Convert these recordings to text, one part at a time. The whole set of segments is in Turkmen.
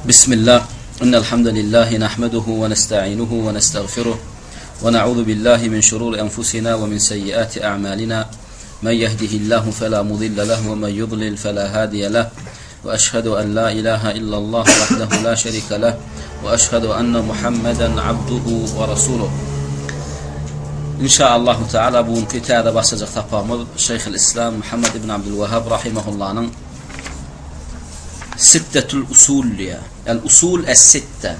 بسم الله إن الحمد لله نحمده ونستعينه ونستغفره ونعوذ بالله من شرور أنفسنا ومن سيئات أعمالنا من يهده الله فلا مضل له ومن يضلل فلا هادي له وأشهد أن لا إله إلا الله وحده لا شريك له وأشهد أن محمدا عبده ورسوله إن شاء الله تعالى بون كتابة باسجق تقامل شيخ الإسلام محمد بن عبد الوهاب رحمه الله ستة الأصول الأصول الستة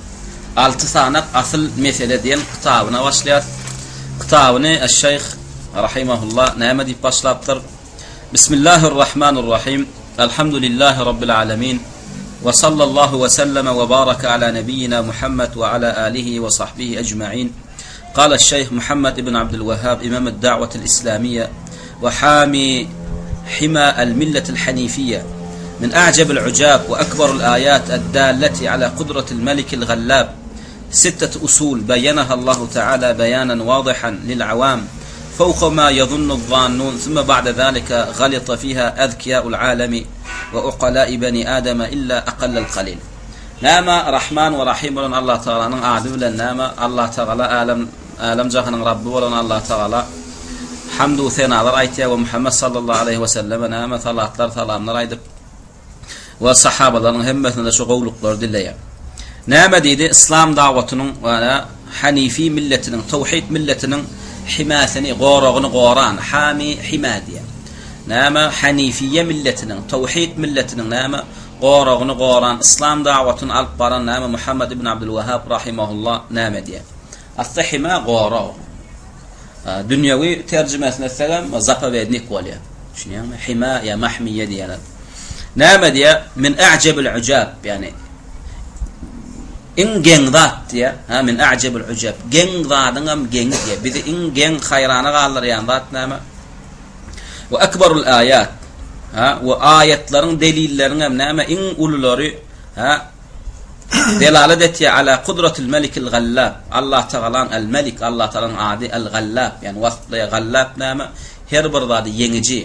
التثانق أصل مثل ديال قطاونا واشليات قطاونا الشيخ رحمه الله نعمدي باشلابتر بسم الله الرحمن الرحيم الحمد لله رب العالمين وصلى الله وسلم وبارك على نبينا محمد وعلى آله وصحبه أجمعين. قال الشيخ محمد بن عبد الوهاب إمام الدعوة الإسلامية وحامي حمى الملة الحنيفية من أعجب العجاب وأكبر الآيات الدالة على قدرة الملك الغلاب ستة أصول بينها الله تعالى بيانا واضحا للعوام فوق ما يظن الظانون ثم بعد ذلك غلط فيها أذكياء العالم وأقلاء بني آدم إلا أقل القليل. نام رحمن ورحيم ولن الله تعالى أعدو لنام الله تعالى آلم جهن رب ولن الله تعالى حمد وثناء رأيته ومحمد صلى الله عليه وسلم نام ثلاث رأيته والصحابة لن همتنا شغول قدر دليا نام ديدي إسلام دعوتنا وأنا حنيفي ملتنا توحيد ملتنا حماثني غوران حامي حمادية نام حنيفية ملتنا توحيد ملتنا نام غوران إسلام دعوتنا القرآن نام محمد بن عبد الوهاب رحمه الله نام ديا الثحمة غورا دنيوي ترجمة الثلام زفا بيدنيك وليا شنو حماية محمية ديانا نام ديا من أعجب العجاب يعني إن جن ذات يا من أعجب العجاب جن ذات نعم جن يا بذ إن جن خيران غال ريان ذات نعم وأكبر الآيات وآيات لرن دليل لرن نعم إن أولوري دلالة على قدرة الملك الغلاب الله تعالى الملك الله تعالى عادي الغلاب يعني وصف غلاب نعم هربر ذات ينجي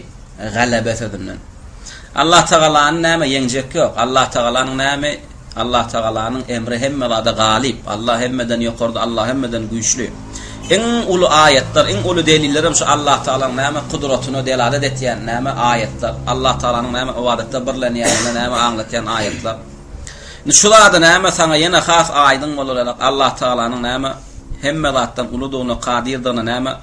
غلبة ذنن الله تعالى نعم ينجيك الله تعالى نعم Allah Teala'nın emri hemmede galip. Allah hemmeden yukarıda, Allah hemmeden güçlü. En ulu ayetler, en ulu delillerim şu Allah Teala'nın näme kudretini delalet etýän näme ayetler. Allah Teala'nın näme ibadetde birlenýän näme anlatýan ayetler. Şularda näme sana ýene has aýdyn bolar Allah Teala'nın näme hemme zatdan uludygyny, qadirdygyny näme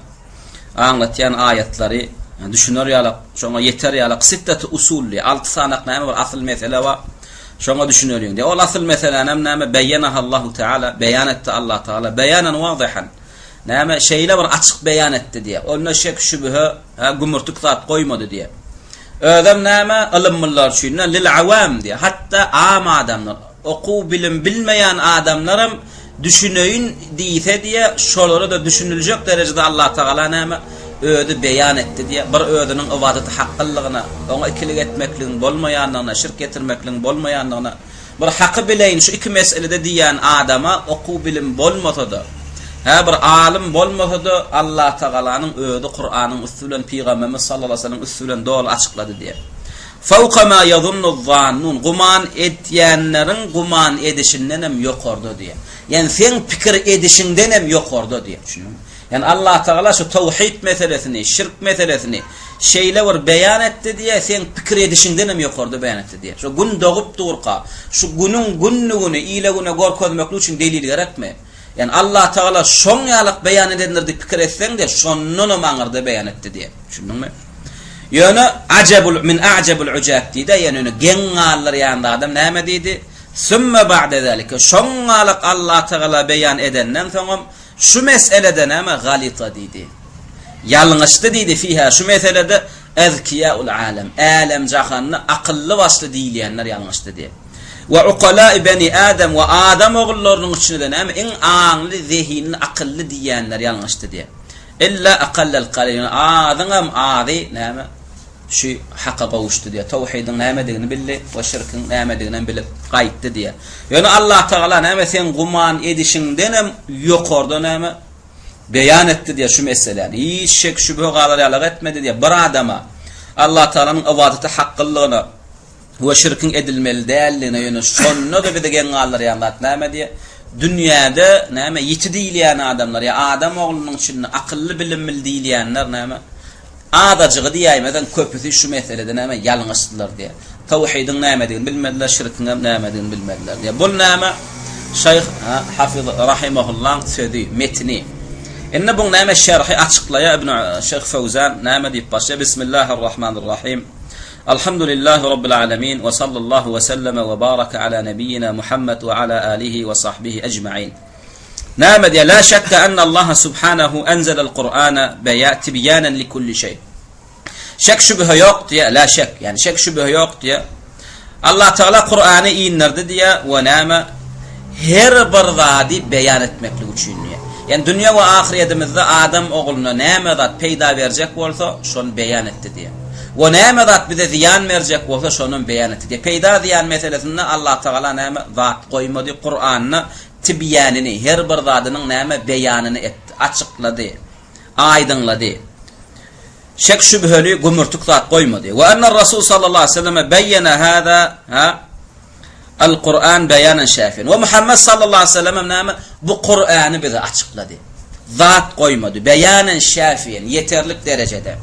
anlatýan ayetleri düşünür ýalyk, şoňa ýeter ýalyk sittet usulli, 6 sanak näme bir asıl mesele var. شو düşünüyorsun diye. O asıl mesela näme beyyanaha Allahu Teala beyan etti Allah Teala beyanan vadihan. Näme şeyler var açık beyan etti diye. Onda şek şübhe gumurtuk zat koymadı diye. Ödem näme ilimler şuna lil avam diye. Hatta am adamlar oku bilim bilmeyen adamlarım düşünöyin diýse diye şolary da düşünülecek derecede Allah Teala näme ödü beyan etti diye bir ödünün ibadeti hakkyllygyna ona ikilik etmekliğin bolmaýanlygyna şirk getirmekliğin bolmaýanlygyna bir haqqy bileýin şu iki meselede diýen adama oku bilim bolmasa da bir alim bolmasa da Allah Teala'nın ödü Kur'anyň üstülen Peygamberimiz sallallahu aleyhi ve sellem üstülen dol açıkladı diye. Fawqa ma yadhunnu zannun guman etýänlerin guman edişinden hem ýokardy diye. Yani sen pikir edişinden hem ýokardy diye. Yani Allah Teala şu tevhid meselesini, şirk meselesini şeyler beyan etti diye sen pikir edişinden hem yukarıda beyan etti diye. Şu gün doğup durqa, şu günün günlüğünü, iyiligini görkezmekli için delil gerekme. Yani Allah Teala şon ýalyk beyan edenlerdi pikir etsen de şonun maňyrda beyan etti diye. Düşündüňmi? Yani acabul min a'jabul ujab diýdi. Yani gengalar ýanda adam näme diýdi? Sümme ba'de zalika şon ýalyk Allah Teala beyan edenden soňra şu meselede näme galita diýdi. Ýalňyşdy diýdi fiha şu meselede ezkiyaul alem. Alem jahanna akıllı başlı diýilýänler ýalňyşdy diýdi. Ve uqala bani Adam ve Adam oğullarının içinde näme en aňly zehinli akıllı diýenler ýalňyşdy diýdi. İlla aqallal qalil adam adi näme şu hakka gowuşdy diýe. Tawhidin nämedigini bildi we şirkin nämedigini bilip gaýtdy diýe. Ýöne Allah Taala näme sen guman edişinden hem ýokarda näme beyan etdi diýe şu meseleni. Hiç şek şübhe galar ýalyk etmedi diýe. Bir adama Allah Taala'nın ibadeti haqqyllygyna we şirkin edilmeli dälligine ýöne şonno da bidigen gallar ýanlat näme diye dünýäde näme ýiti diýilýän adamlar ýa adam oglunyň içinde akylly bilimli diýilýänler näme adajygy diýmeden köpüsi şu meselede näme ýalňyşdylar diye tawhidin näme diýen bilmediler şirkin näme diýen bilmediler diye bul näme Şeyh Hafiz rahimahullah söýdi metni inne bu näme şerhi açıklaya ibn Şeyh Fawzan näme diýip başlaýar Bismillahirrahmanirrahim Elhamdülillahi Rabbil alemin ve sallallahu ve sellem ve baraka ala nebiyyina Muhammed ve ala alihi ve sahbihi ecma'in. Nâme diye la şekke enne Allah subhanahu enzelel Kur'ana tibyanen li kulli şey. Şek şübhe yok diye la şek yani şek şübhe yok diye Allah Teala Kur'an'ı indirdi diye ve nâme her bir zadi beyan etmekle üçün diye. Yani dünya ve ahiretimizde Adam oğluna näme zat peyda verecek bolsa şonu beyan etti diye. Ve näme zat bize ziyan verecek bolsa şonun beyan etti diye. Peyda ziyan meselesinde Allah Teala näme zat koymadı Kur'an'ı tibyanini her bir zadynyň näme beyanını etdi, açıkladı, aydınladı. Şek şübheli gumurtuk zat koymadı. Ve enne Rasul sallallahu aleyhi ve sellem beyyana hada el-Kur'an beyanen şafiyen. Ve Muhammed sallallahu aleyhi ve sellem näme bu Kur'an'ı bize açıkladı. Zat koymadı. Beyanen şafiyen yeterlik derecede.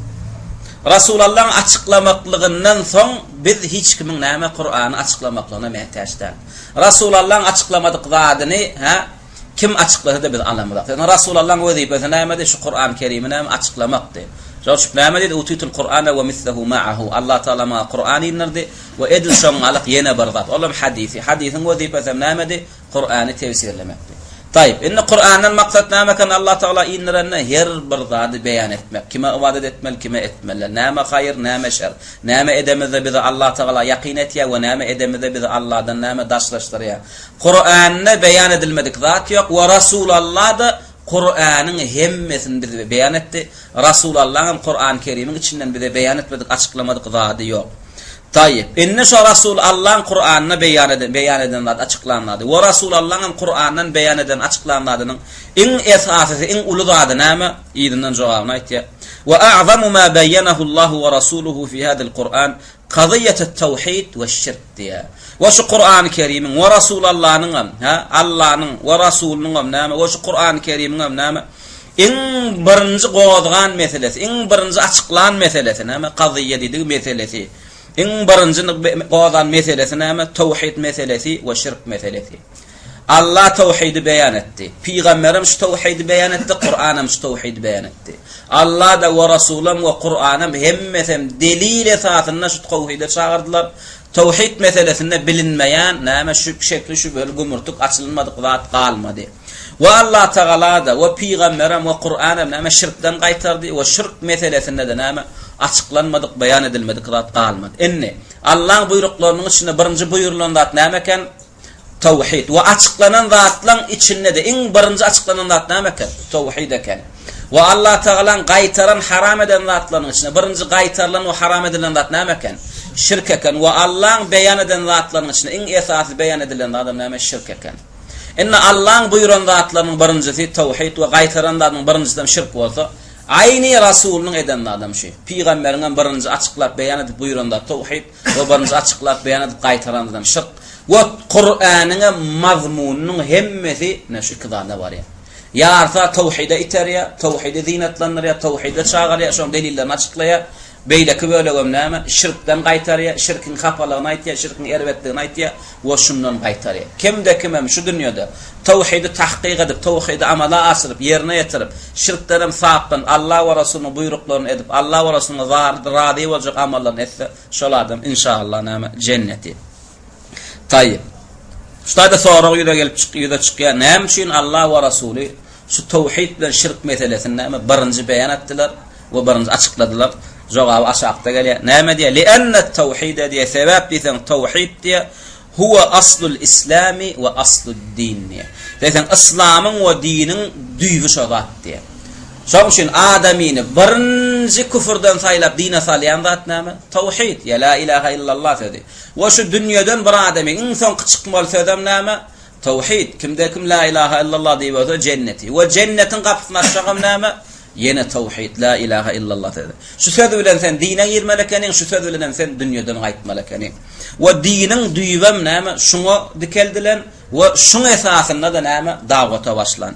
Rasulullah'ın açıklamaklığından son biz hiç kimin näme Kur'an'ı açıklamaklığına muhtaç değil. Rasulullah'ın açıklamadık zadyny kim açıkladı da biz anlamadık. Yani Rasulullah'ın vazifesi näme şu Kur'an-ı Kerim'i näme açıklamakdı. Şoş näme dedi utitul Kur'ana ve mislehu ma'ahu. Allah Teala ma Kur'an'ı indirdi ve edil şoňalyk ýene bir zat. Olam hadisi. Hadisin vazifesi näme dedi? Kur'an'ı tefsirlemekdi. Tayyip, inne Kur'an'ın maksat näme kan Allah Teala indirenne her bir zady beyan etmek. Kime ibadet etmeli, kime etmeli. Näme hayır, näme şer. Näme edemizde bizi Allah Teala yaqin etýär we näme edemizde bizi Allah'dan näme daşlaşdyrýar. Kur'an'da beyan edilmedik zat yok we Rasulullah da Kur'an'ın hemmesini bize beyan etti. Rasulullah'ın Kur'an-ı Kerim'in içinden bize beyan etmedik, açıklamadık zady yok. Tayyip. İnne şu Rasul Allah'ın Kur'an'ını beyan eden açıklanmadı. Ve Rasulullah'ın Kur'an'dan beyan eden açıklanmadığının en esası, en ulu zadı näme? İyidinden cevabına aytya. Ve a'zamu ma beyyanahu Allahu ve Rasuluhu fi hadal Kur'an qadiyet tevhid ve şirk diye. Ve şu Kur'an-ı Kerim'in ve Rasulullah'ın Allah'ın ve Rasulunun näme? Ve şu Kur'an-ı Kerim'in näme? En birinci goýulgan meselesi, en birinci açıklanan meselesi näme? Qadiyet dediği meselesi. En birinci goýulan meselesi näme? Tawhid meselesi we şirk meselesi. Allah tawhidi beyan etdi. Peygamberim şu tawhidi beyan etdi, Kur'an'ım şu tawhidi beyan etdi. Allah da we Rasulum we Kur'an'ım hemmesem delil esasında şu tawhidi çağırdılar. Tawhid meselesinde bilinmeýän näme şu şekli şu böyle gumurtuk açılmadyk zat kalmadı. Ve Allah Teala da ve Peygamberim ve Kur'an'ım näme şirkden gaýtardy we şirk meselesinde de näme açıklanmadık, beyan edilmedik zat kalmadı. Enne Allah'ın buyruklarının içinde birinci buyurulan zat näme eken? Tawhid. Ve açıklanan zatlaryň içinde de en birinci açıklanan zat näme eken? Tawhid eken. Ve Allah Teala'nın gaýtaran haram eden zatlaryň içinde birinci gaýtarlan we haram edilen zat näme eken? Şirk eken. Ve Allah'ın beyan eden zatlaryň içinde en esasy beyan edilen zat näme? Şirk eken. Enne Allah'ın buyuran zatlaryň birincisi tawhid we gaýtaran zatlaryň birincisi şirk bolsa ayni Rasulunun eden adam şey. Peygamberinden birinci açıklap beyan edip buyuranda tawhid ve birinci açıklap beyan edip gaýtaran adam şirk. Ve Kur'an'ın mazmununun hemmesi ne şu kıdanda var ya. Yarsa tawhide iterya, tawhide zinetlenirya, tawhide çağırya, şon delillerini açıklaya. Beyleki böyle gömnäme şirkden gaýtarya, şirkin hapalygyny aýtýar, şirkin erbetligini aýtýar we şundan gaýtarya. Kimde kimem şu dünýede tawhidi tahqiq edip, tawhidi amala asyryp, ýerine ýetirip, şirkden saapdan Allah we Rasulunyň buýruklaryny edip, Allah we Rasulunyň razy boljak amallaryny etse, şol adam inşallah näme cenneti. Tayyip. Şuda soragy ýüre gelip çykýar. Näme üçin Allah we Rasuly şu tawhid bilen şirk meselesini näme birinci beyan etdiler we birinci açıkladylar. Jogaby aşağıda gelýär. Näme diýär? Li'anna tawhid diýär. Sebäp diýsen tawhid diýär. Huwa aslul islami we aslud din diýär. Diýsen islamyň we diniň düýbi şogat diýär. Şoň üçin adamyny birinji küfrden saýlap dine salýan zat näme? Tawhid. Ya la ilaha illallah dedi. We şu dünýeden bir adamy insan çykmaly söýdem näme? Tawhid. Kimde kim la ilaha illallah diýip bolsa cenneti. We cennetin gapysyny açýan näme? Yine tevhid la ilahe illallah dedi. Şu sözü bilen sen dine girmelekeni, şu sözü bilen sen dünyadan qaytmalekeni. Ve dinin düýbem näme? Şuňa dikeldilen ve şuň esasında da näme? Dawata başlan.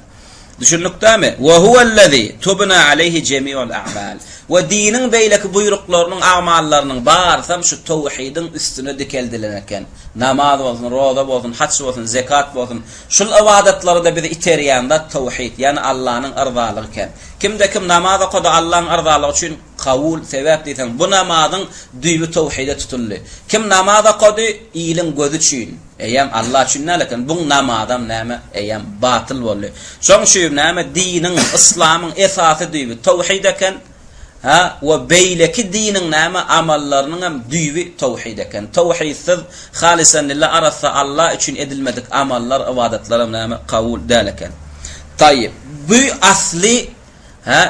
Düşünlükdämi? Ve huvellezî tubna aleyhi cemi'ul a'mal. Ve dinin beýleki buyruklarının, amallarynyň barsam şu tevhidin üstüne dikeldilen eken. Namaz bolsun, roza bolsun, haç bolsun, zekat bolsun. Şul ibadetlary da bizi iterýände tevhid, yani Allah'ın arzalygy eken. Kimde kim namaza koda Allah'ın arzalygy üçin kavul sebep diýsen, bu namazyň düýbi tevhide tutuldy. Kim namaza kody ýylyň gözü üçin, eýem Allah üçin nälekin bu namazam näme? Eýem batyl boldy. Şoň şu näme diniň, islamyň esasy düýbi tevhid eken. Ha ve beyleki dinin näme amallarynyň hem düýbi tevhid eken. Tevhidsiz halisan lillah arasa Allah üçin edilmedik amallar, ibadetler näme kavul däl eken. Tayyib. Bu asli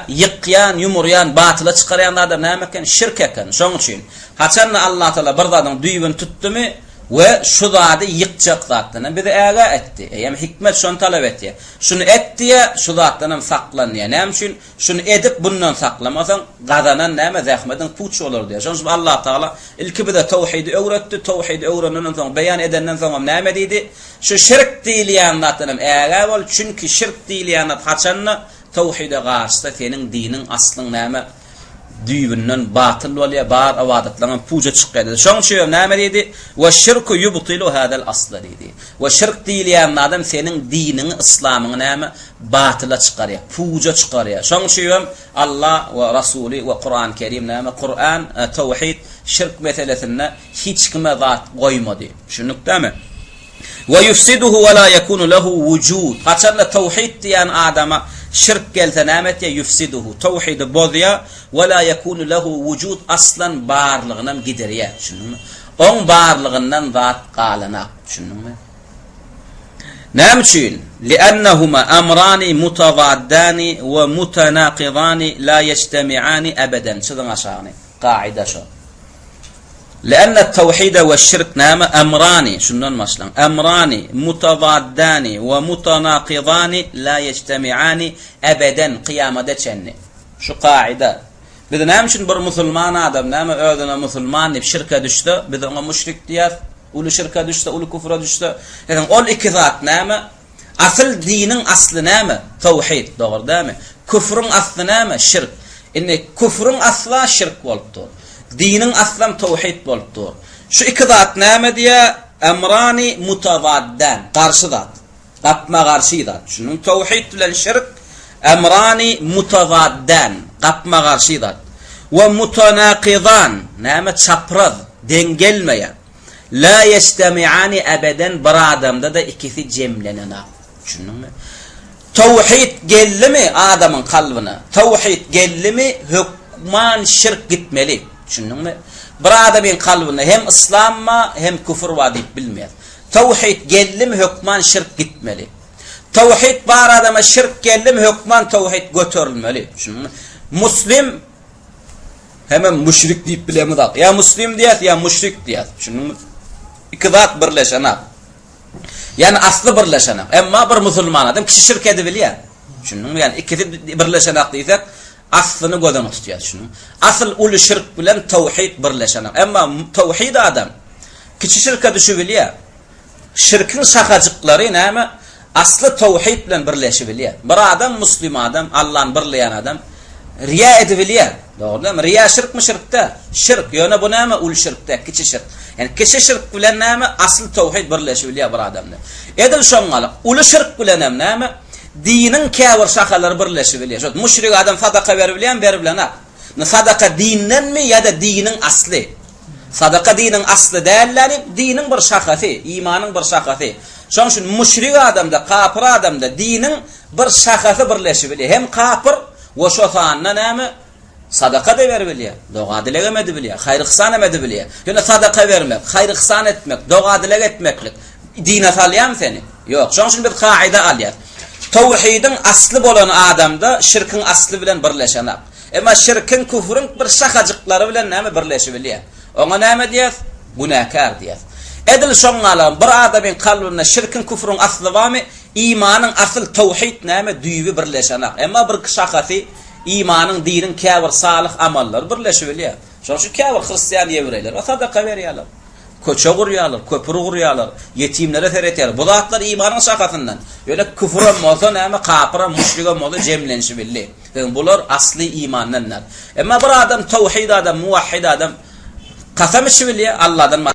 yıkyan, yumuryan, batıla çıkaryan adam näme eken? Şirk eken. Şoň üçin haçan Allah Taala bir zadyň düýbini tutdumy ve şu zady yıkjak zatdan bir äge etdi. Eýem hikmet şon talap etdi. Şunu etdiye şu zatdan hem saklanýar. Näme üçin? Şunu edip bundan saklamasaň gazanan näme zähmetiň puç bolar diýär. Şoň üçin Allah Taala ilki bir de tevhidi öwretdi. Tevhidi öwrenen soň beýan edenden soň näme diýdi? Şu şirk diýilýän zatdan hem äge bol. Çünki şirk diýilýän zat haçanna tevhide garşyda senin dinin aslyň näme? Düýbünden batyl bolýar, bar ibadetlerden puja çykýar. Şoň üçin näme diýdi? Ve şirku yubtilu hadal asl diýdi. Ve şirk diýilýän adam senin dinini, islamyny näme? Batyla çykarýar, puja çykarýar. Şoň üçin Allah we Rasuly we Kur'an Kerim näme? Kur'an tevhid şirk meselesinde hiç kime zat goýmady. Şunukdamy? Ve yufsiduhu ve la yekunu lehu wujud. Haçanla tevhid diýen adama şirk gelse nämet ya yufsiduhu. Tevhidi bozýar ve la yekunu lehu wujud aslan barlygyny giderýär. Şunuňmy? On barlygyndan zat galanak. Şunuňmy? Näme üçin? Li'annahuma amrani mutavaddani ve mutanaqidani la yejtemi'ani abadan. Şuň aşagyny. Qaida şu. لأن التوحيد والشرك نام أمران شنون مثلا أمران متضادان ومتناقضان لا يجتمعان أبدا قيامة çenni. Şu qaida. Biz näme üçin bir musulman adam näme ödüne musulman dip şirke düşdi, biz ona müşrik diýär, uly şirke düşdi, uly kufra düşdi. Yani ol iki zat näme? Asl dinin asly näme? Tevhid, dogry-dämi? Kufrun asly näme? Şirk. Indi kufrun asla şirk bolupdy. Dinin aslam tevhid bolupdy. Şu iki zat näme diýär? Emrani mutavaddan, garşy zat. Gapma garşy zat. Şunun tevhid bilen şirk emrani mutavaddan, gapma garşy zat. Ve mutanaqizan, näme çapraz, dengelmeýän. La yestemi'ani abadan, bir adamda da ikisi cemlenenär. Şununmy? Tevhid gellimi adamın kalbyna? Tevhid gellimi hükman şirk gitmeli. Şununmy? Bir adamın kalbyna hem islamma hem küfür wa diýip bilmeýär. Tevhid gellimi hükman şirk gitmeli. Tevhid bar adama şirk gellimi hükman tevhid göterilmeli. Şununmy? Muslim hemen müşrik diýip bilemedi. Ya muslim diýär, ya müşrik diýär. Şununmy? İki zat birleşenär. Yani aslı birleşenär. Emma bir musulman adam kişi şirk edebilýär. Şununmy? Yani ikisi birleşenär diýsek aslyny gözden tutýar şunu. Asl uly şirk bilen tevhid birleşenär. Emma tevhid adam kişi şirke düşebilýär. Şirkin şakajyklary näme? Aslı tevhid bilen birleşebilýär. Bir adam muslim adam, Allah'ın birleýän adam riya edebilýär. Dogry-dämi? Riya şirk mi şirkde? Şirk. Ýöne bu näme? Ul şirkde, kiçi şirk. Yani kiçi şirk bilen näme? Asl tevhid birleşebilýär bir adamda. Edil şoňaly. Ul şirk bilen näme? Dinin käwir şahalary birleşebilýär. Şo müşrik adam sadaka berebilýän, berebilýän. Sadaka dinden mi ya da dinin asli? Sadaka dinin asli dälläri, dinin bir şahasy, imanyň bir şahasy. Şoň üçin müşrik adamda, kafir adamda dinin bir şahasy birleşebilýär. Hem kafir we şo sanna näme? Sadaka da berebilýär, dogadylıq edebilýär, hayır ihsan edebilýär. Ýöne sadaka bermek, hayır ihsan etmek, dogadylıq etmeklik dine salýam seni. Ýok, şoň üçin bir kaida alýar. Tevhidin aslı bolan adamda şirkin aslı bilen birleşenär. Emma şirkin küfrün bir şakajyklary bilen näme birleşebilýär. Oňa näme diýär? Günahkar diýär. Edil şoňaly bir adamyň kalbyna şirkin küfrün asly barmy? İmanyň asl tevhid näme? Düýbi birleşenär. Emma bir şakasy imanın, dinin käbir salih amallar birleşibilýär. Şoň şu käbir Hristiýan ýewreýler sadaka berýärler. Köçe gurýarlar, köpür gurýarlar, yetimlere teretýärler. Bu zatlar imanyň şakatyndan. Ýöne küfür bolsa näme kafir, müşrik bolsa jemlenşi billi. Bular asli imandanlar. Emma bir adam tawhid adam, muvahhid adam qasam içibilýär Allahdan